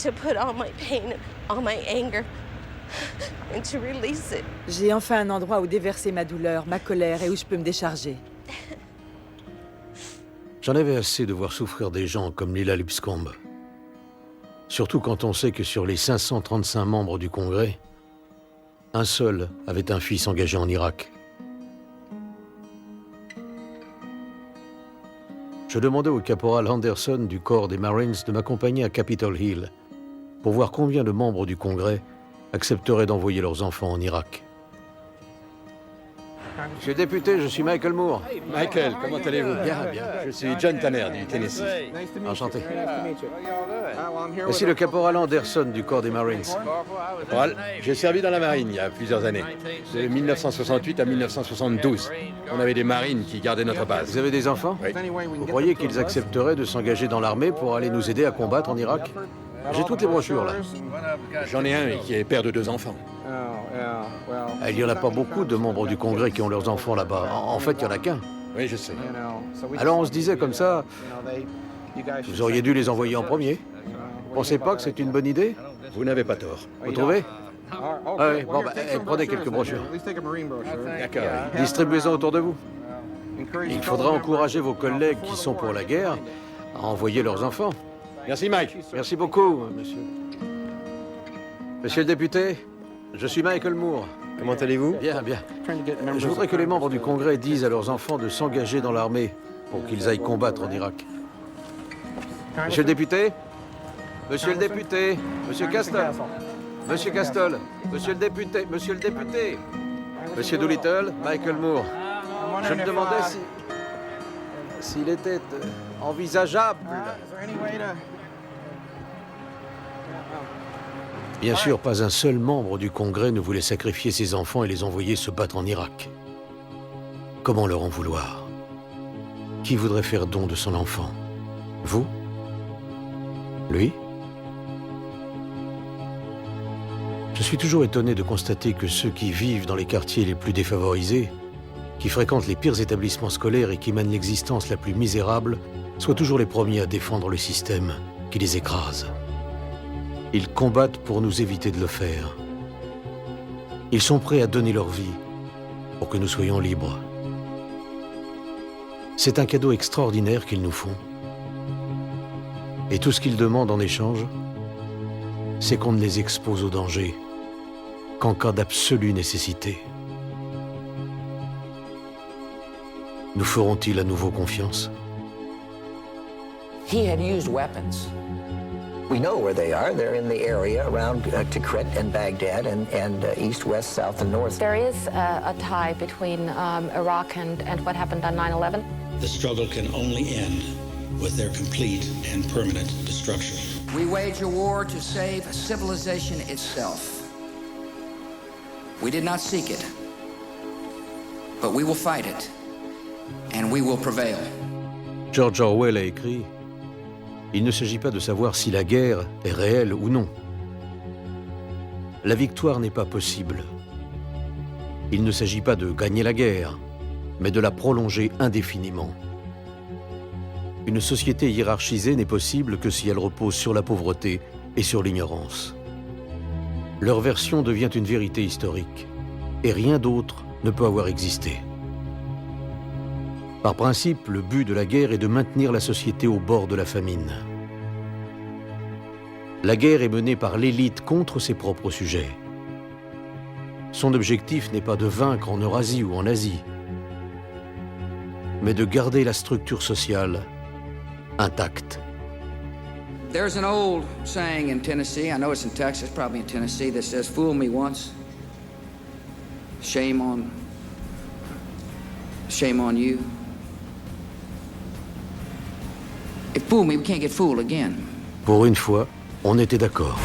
to put all my pain, all my anger, and to release it. J'ai enfin un endroit où déverser ma douleur, ma colère et où je peux me décharger. J'en avais assez de voir souffrir des gens comme Lila Lipscomb. Surtout quand on sait que sur les 535 membres du Congrès, un seul avait un fils engagé en Irak. Je demandais au caporal Anderson du corps des Marines de m'accompagner à Capitol Hill pour voir combien de membres du Congrès accepteraient d'envoyer leurs enfants en Irak. Monsieur le député, je suis Michael Moore. Michael, comment allez-vous? Bien, bien. Je suis John Tanner du Tennessee. Enchanté. Voici le caporal Anderson du corps des Marines. Caporal, j'ai servi dans la marine il y a plusieurs années. De 1968 à 1972. On avait des marines qui gardaient notre base. Vous avez des enfants? Oui. Vous croyez qu'ils accepteraient de s'engager dans l'armée pour aller nous aider à combattre en Irak? J'ai toutes les brochures, là. J'en ai un qui est père de 2 enfants. Il n'y en a pas beaucoup de membres du Congrès qui ont leurs enfants là-bas. En fait, il n'y en a qu'un. Oui, je sais. Alors on se disait comme ça, vous auriez dû les envoyer en premier. Vous pensez pas que c'est une bonne idée? Vous n'avez pas tort. Vous trouvez? Ah oui, bon, prenez quelques brochures. D'accord. Distribuez-en autour de vous. Il faudra encourager vos collègues qui sont pour la guerre à envoyer leurs enfants. Merci, Mike. Merci beaucoup, monsieur. Monsieur le député, je suis Michael Moore. Comment allez-vous? Bien, bien. Je voudrais que les membres du Congrès disent à leurs enfants de s'engager dans l'armée pour qu'ils aillent combattre en Irak. Monsieur le député? Monsieur le député? Monsieur Castle? Monsieur Castle? Monsieur le député? Monsieur le député? Monsieur Doolittle? Michael Moore. Je me demandais s'il était envisageable. Bien sûr, pas un seul membre du Congrès ne voulait sacrifier ses enfants et les envoyer se battre en Irak. Comment leur en vouloir? Qui voudrait faire don de son enfant? Vous? Lui? Je suis toujours étonné de constater que ceux qui vivent dans les quartiers les plus défavorisés, qui fréquentent les pires établissements scolaires et qui mènent l'existence la plus misérable, soient toujours les premiers à défendre le système qui les écrase. Ils combattent pour nous éviter de le faire. Ils sont prêts à donner leur vie pour que nous soyons libres. C'est un cadeau extraordinaire qu'ils nous font. Et tout ce qu'ils demandent en échange, c'est qu'on ne les expose au danger qu'en cas d'absolue nécessité. Nous feront-ils à nouveau confiance? He had used weapons. We know where they are. They're in the area around Tikrit and Baghdad and east, west, south, and north. There is a tie between Iraq and what happened on 9/11. The struggle can only end with their complete and permanent destruction. We wage a war to save civilization itself. We did not seek it, but we will fight it, and we will prevail. George Orwell a écrit: il ne s'agit pas de savoir si la guerre est réelle ou non. La victoire n'est pas possible. Il ne s'agit pas de gagner la guerre, mais de la prolonger indéfiniment. Une société hiérarchisée n'est possible que si elle repose sur la pauvreté et sur l'ignorance. Leur version devient une vérité historique, et rien d'autre ne peut avoir existé. Par principe, le but de la guerre est de maintenir la société au bord de la famine. La guerre est menée par l'élite contre ses propres sujets. Son objectif n'est pas de vaincre en Eurasie ou en Asie, mais de garder la structure sociale intacte. There's an old saying in Tennessee, I know it's in Texas, probably in Tennessee, that says, "Fool me once, shame on you." If fool me, we can't get fooled again. Pour une fois, on était d'accord.